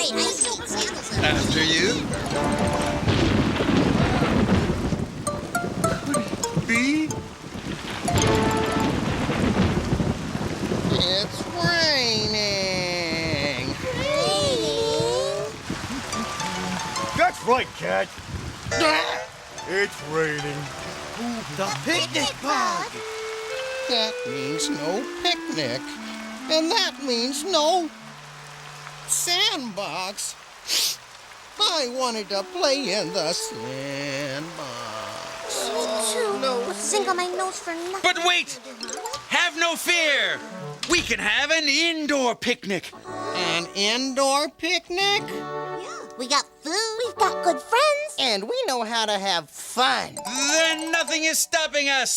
Wait, I'm so excited. After you. B? It's raining. That's right, Cat. It's raining. The picnic bug. That means no picnic. And that means no sandbox. I wanted to play in the sandbox. Me too. No. Sing on my nose for nothing. But wait! Have no fear! We can have an indoor picnic. An indoor picnic? We got food. We've got good friends. And we know how to have fun. Then nothing is stopping us.